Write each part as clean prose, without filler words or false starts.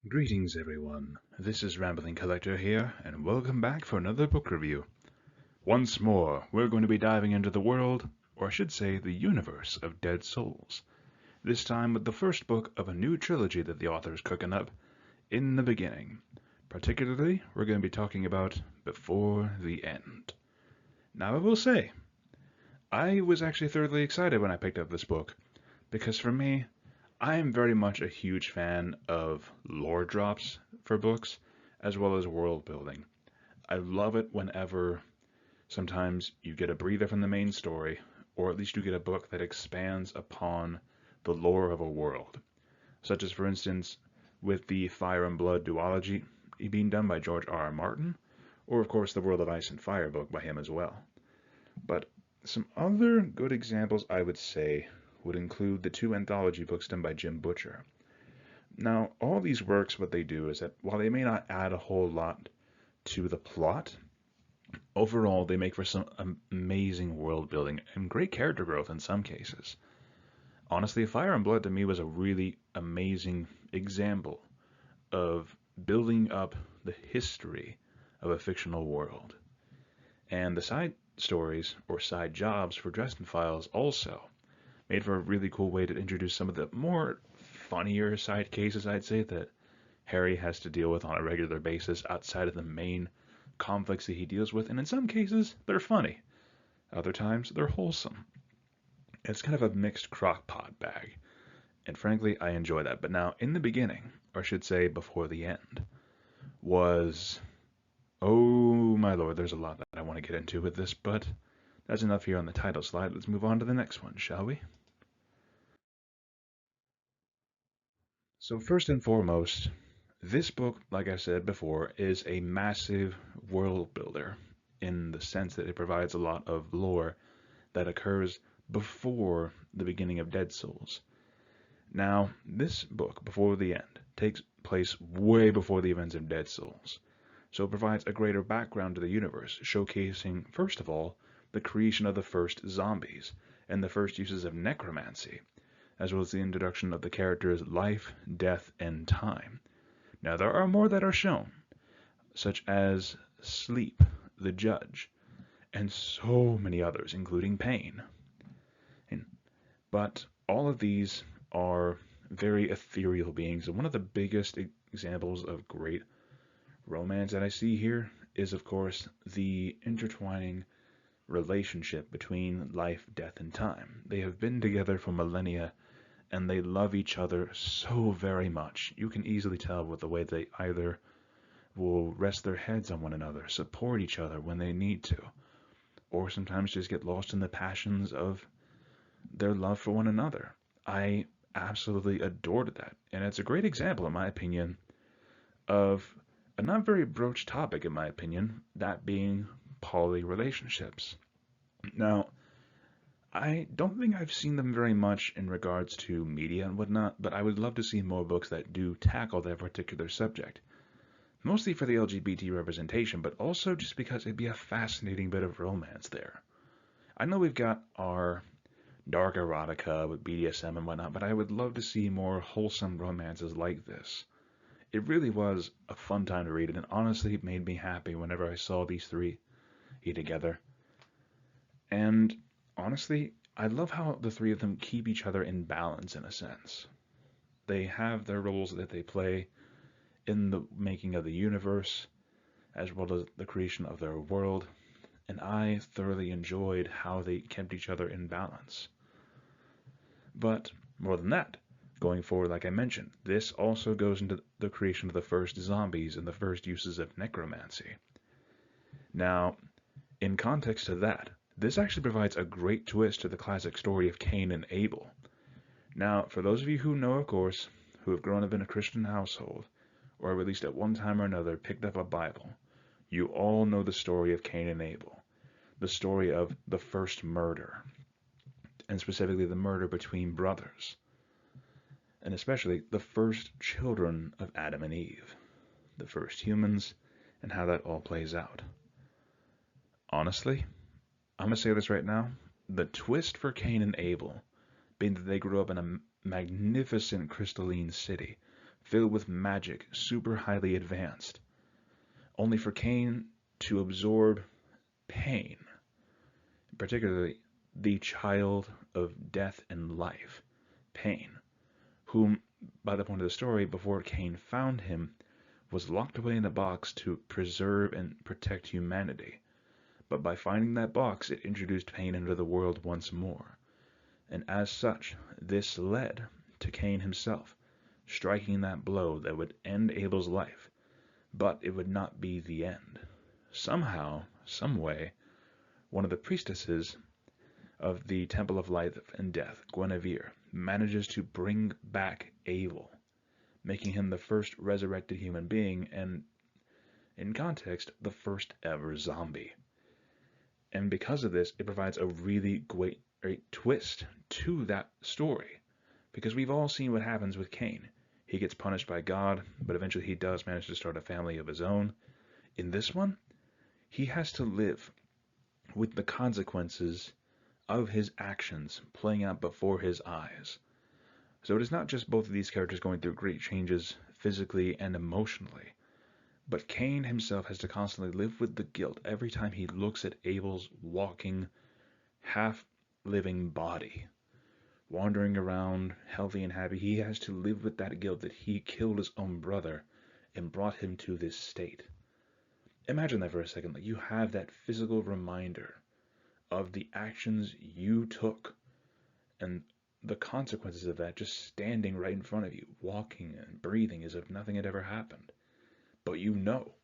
Greetings everyone, this is Rambling Collector here, and welcome back for another book review. Once more, we're going to be diving into the world, or I should say the universe of Dead Souls. This time with the first book of a new trilogy that the author is cooking up, In the Beginning. Particularly, we're going to be talking about Before the End. Now I will say, I was actually thoroughly excited when I picked up this book, because for me, I am very much a huge fan of lore drops for books, as well as world building. I love it whenever sometimes you get a breather from the main story, or at least you get a book that expands upon the lore of a world. Such as, for instance, with the Fire and Blood duology being done by George R. R. Martin, or of course the World of Ice and Fire book by him as well. But some other good examples I would say would include the two anthology books done by Jim Butcher. Now, all these works, what they do is that while they may not add a whole lot to the plot, overall they make for some amazing world building and great character growth in some cases. Honestly, Fire and Blood to me was a really amazing example of building up the history of a fictional world. And the side stories, or side jobs for Dresden Files also made for a really cool way to introduce some of the more funnier side cases, I'd say, that Harry has to deal with on a regular basis outside of the main conflicts that he deals with. And in some cases, they're funny. Other times, they're wholesome. It's kind of a mixed crock-pot bag. And frankly, I enjoy that. But now, in the beginning, or I should say before the end, was... Oh my lord, there's a lot that I want to get into with this, but that's enough here on the title slide. Let's move on to the next one, shall we? So first and foremost, this book, like I said before, is a massive world builder in the sense that it provides a lot of lore that occurs before the beginning of Dead Souls. Now, this book, Before the End, takes place way before the events of Dead Souls, so it provides a greater background to the universe, showcasing, first of all, the creation of the first zombies and the first uses of necromancy, as well as the introduction of the characters' life, death, and time. Now, there are more that are shown, such as Sleep, the Judge, and so many others, including Pain. But all of these are very ethereal beings, and one of the biggest examples of great romance that I see here is, of course, the intertwining relationship between life, death, and time. They have been together for millennia, and they love each other so very much. You can easily tell with the way they either will rest their heads on one another, support each other when they need to, or sometimes just get lost in the passions of their love for one another. I absolutely adored that, and it's a great example, in my opinion, of a not very broached topic, in my opinion, that being poly relationships. Now, I don't think I've seen them very much in regards to media and whatnot, but I would love to see more books that do tackle that particular subject. Mostly for the LGBT representation, but also just because it'd be a fascinating bit of romance there. I know we've got our dark erotica with BDSM and whatnot, but I would love to see more wholesome romances like this. It really was a fun time to read it, and honestly, it made me happy whenever I saw these three together. And honestly, I love how the three of them keep each other in balance in a sense. They have their roles that they play in the making of the universe, as well as the creation of their world, and I thoroughly enjoyed how they kept each other in balance. But more than that, going forward, like I mentioned, this also goes into the creation of the first zombies and the first uses of necromancy. Now, in context to that, this actually provides a great twist to the classic story of Cain and Abel. Now, for those of you who know, of course, who have grown up in a Christian household, or at least at one time or another picked up a Bible, you all know the story of Cain and Abel, the story of the first murder, and specifically the murder between brothers, and especially the first children of Adam and Eve, the first humans, and how that all plays out. Honestly, I'm going to say this right now, the twist for Cain and Abel, being that they grew up in a magnificent crystalline city filled with magic, super highly advanced, only for Cain to absorb pain, particularly the child of death and life, Pain, whom, by the point of the story, before Cain found him, was locked away in a box to preserve and protect humanity. But by finding that box, it introduced pain into the world once more. And as such, this led to Cain himself striking that blow that would end Abel's life. But it would not be the end. Somehow, some way, one of the priestesses of the Temple of Life and Death, Guinevere, manages to bring back Abel, making him the first resurrected human being and, in context, the first ever zombie. And because of this, it provides a really great twist to that story. Because we've all seen what happens with Cain. He gets punished by God, but eventually he does manage to start a family of his own. In this one, he has to live with the consequences of his actions playing out before his eyes. So it is not just both of these characters going through great changes physically and emotionally, but Cain himself has to constantly live with the guilt every time he looks at Abel's walking, half-living body, wandering around healthy and happy. He has to live with that guilt that he killed his own brother and brought him to this state. Imagine that for a second. Like, you have that physical reminder of the actions you took and the consequences of that just standing right in front of you, walking and breathing as if nothing had ever happened. But you know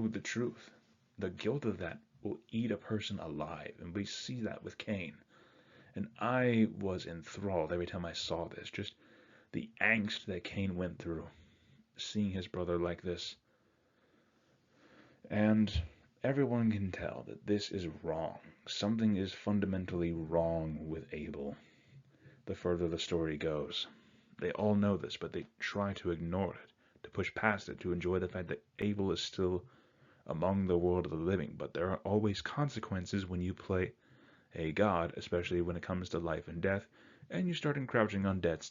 the truth. The guilt of that will eat a person alive, and we see that with Cain. And I was enthralled every time I saw this, just the angst that Cain went through, seeing his brother like this. And everyone can tell that this is wrong. Something is fundamentally wrong with Abel, the further the story goes. They all know this, but they try to ignore it, to push past it, to enjoy the fact that Abel is still among the world of the living. But there are always consequences when you play a god, especially when it comes to life and death, and you start encroaching on death's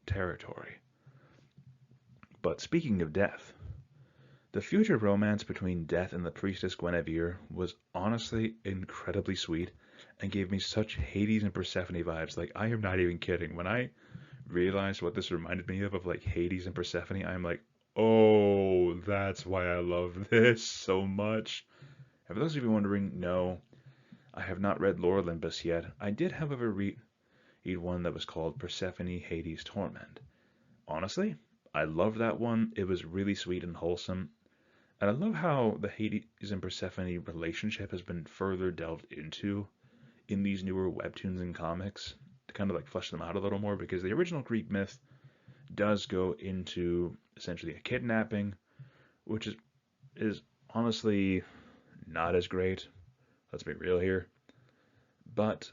territory. But speaking of death, the future romance between Death and the priestess Guinevere was honestly incredibly sweet and gave me such Hades and Persephone vibes. Like, I am not even kidding. When I realized what this reminded me of like Hades and Persephone, I'm like, oh, that's why I love this so much. And for those of you wondering, no, I have not read Lore Olympus yet. I did, however, read one that was called Persephone Hades Torment. Honestly, I loved that one. It was really sweet and wholesome. And I love how the Hades and Persephone relationship has been further delved into in these newer webtoons and comics to kind of like flesh them out a little more, because the original Greek myth does go into essentially a kidnapping, which is honestly not as great. Let's be real here. But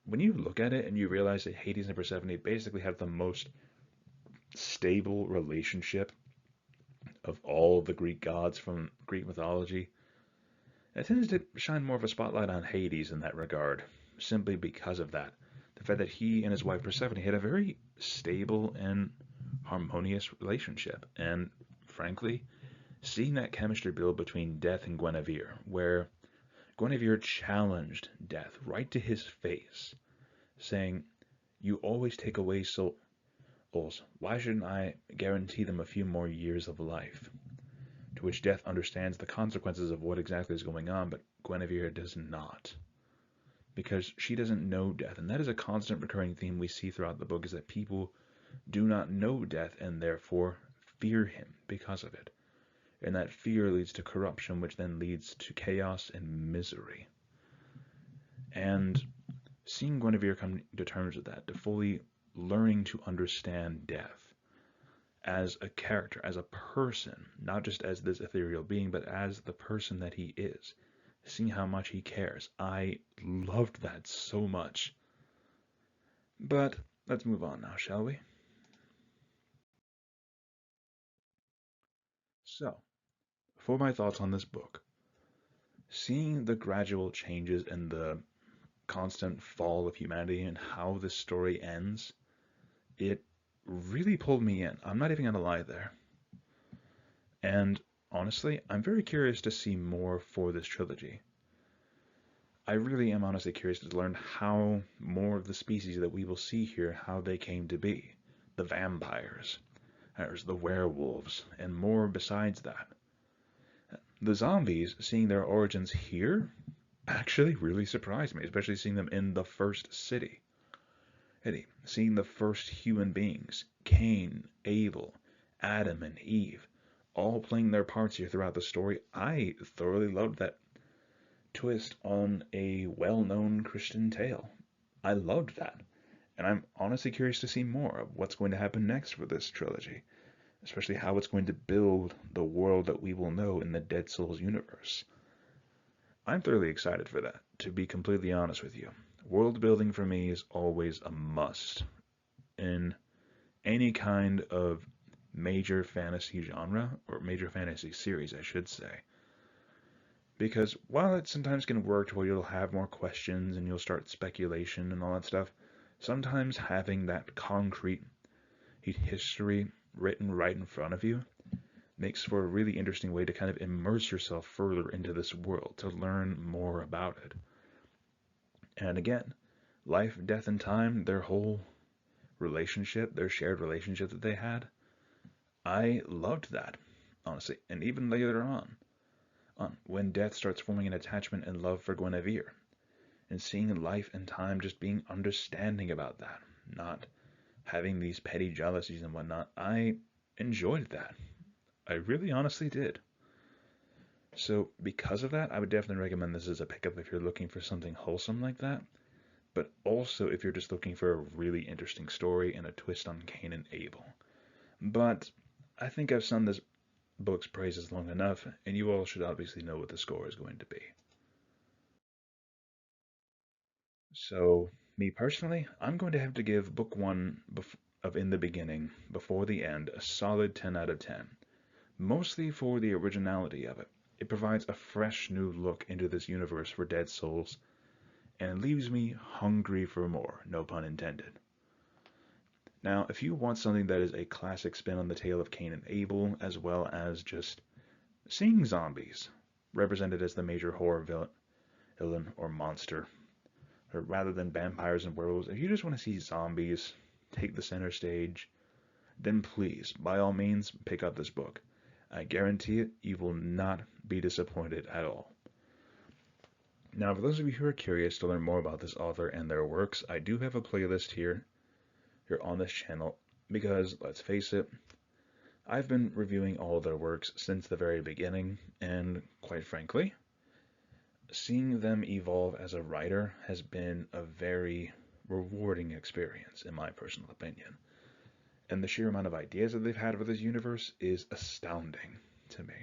when you look at it and you realize that Hades and Persephone basically have the most stable relationship of all the Greek gods from Greek mythology, it tends to shine more of a spotlight on Hades in that regard, simply because of that. The fact that he and his wife Persephone had a very stable and harmonious relationship. And frankly, seeing that chemistry build between Death and Guinevere, where Guinevere challenged Death right to his face, saying, "You always take away souls. Why shouldn't I guarantee them a few more years of life?" To which Death understands the consequences of what exactly is going on, but Guinevere does not. Because she doesn't know Death. And that is a constant recurring theme we see throughout the book, is that people do not know Death and therefore fear him because of it. And that fear leads to corruption, which then leads to chaos and misery. And seeing Guinevere come to terms with that, to fully learning to understand Death as a character, as a person, not just as this ethereal being, but as the person that he is, seeing how much he cares. I loved that so much. But let's move on now, shall we? So, for my thoughts on this book, seeing the gradual changes and the constant fall of humanity and how this story ends, it really pulled me in. I'm not even going to lie there. And honestly, I'm very curious to see more for this trilogy. I really am honestly curious to learn how more of the species that we will see here, how they came to be. The vampires, there's the werewolves, and more besides that. The zombies, seeing their origins here, actually really surprised me, especially seeing them in the first city. Eddie, seeing the first human beings, Cain, Abel, Adam, and Eve, all playing their parts here throughout the story. I thoroughly loved that twist on a well-known Christian tale. I loved that. And I'm honestly curious to see more of what's going to happen next for this trilogy, especially how it's going to build the world that we will know in the Dead Souls universe. I'm thoroughly excited for that, to be completely honest with you. World building for me is always a must in any kind of major fantasy genre, or major fantasy series, I should say. Because while it sometimes can work to where you'll have more questions and you'll start speculation and all that stuff, sometimes having that concrete history written right in front of you makes for a really interesting way to kind of immerse yourself further into this world, to learn more about it. And again, life, death, and time, their whole relationship, their shared relationship that they had, I loved that, honestly. And even later on, when Death starts forming an attachment and love for Guinevere, and seeing life and time just being understanding about that, not having these petty jealousies and whatnot, I enjoyed that. I really honestly did. So because of that, I would definitely recommend this as a pickup if you're looking for something wholesome like that, but also if you're just looking for a really interesting story and a twist on Cain and Abel. But I think I've sung this book's praises long enough, and you all should obviously know what the score is going to be. So, me personally, I'm going to have to give book one of In the Beginning, Before the End, a solid 10 out of 10. Mostly for the originality of it. It provides a fresh new look into this universe for Dead Souls, and it leaves me hungry for more, no pun intended. Now, if you want something that is a classic spin on the tale of Cain and Abel, as well as just seeing zombies represented as the major horror villain or monster, or rather than vampires and werewolves, if you just want to see zombies take the center stage, then please, by all means, pick up this book. I guarantee it, you will not be disappointed at all. Now, for those of you who are curious to learn more about this author and their works, I do have a playlist here on this channel, because, let's face it, I've been reviewing all of their works since the very beginning, and quite frankly, seeing them evolve as a writer has been a very rewarding experience, in my personal opinion. And the sheer amount of ideas that they've had for this universe is astounding to me.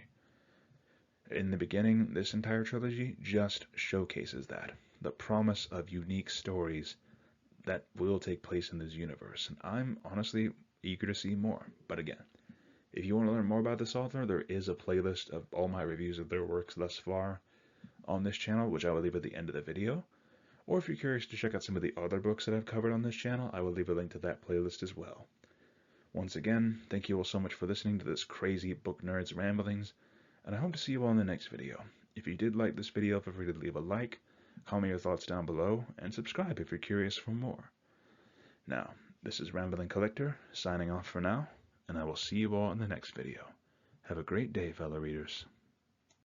In the beginning, this entire trilogy just showcases that. The promise of unique stories that will take place in this universe. And I'm honestly eager to see more. But again, if you want to learn more about this author, there is a playlist of all my reviews of their works thus far on this channel, which I will leave at the end of the video. Or if you're curious to check out some of the other books that I've covered on this channel, I will leave a link to that playlist as well. Once again, thank you all so much for listening to this crazy book nerd's ramblings, and I hope to see you all in the next video. If you did like this video, feel free to leave a like, comment your thoughts down below, and subscribe if you're curious for more. Now, this is Rambling Collector, signing off for now, and I will see you all in the next video. Have a great day, fellow readers.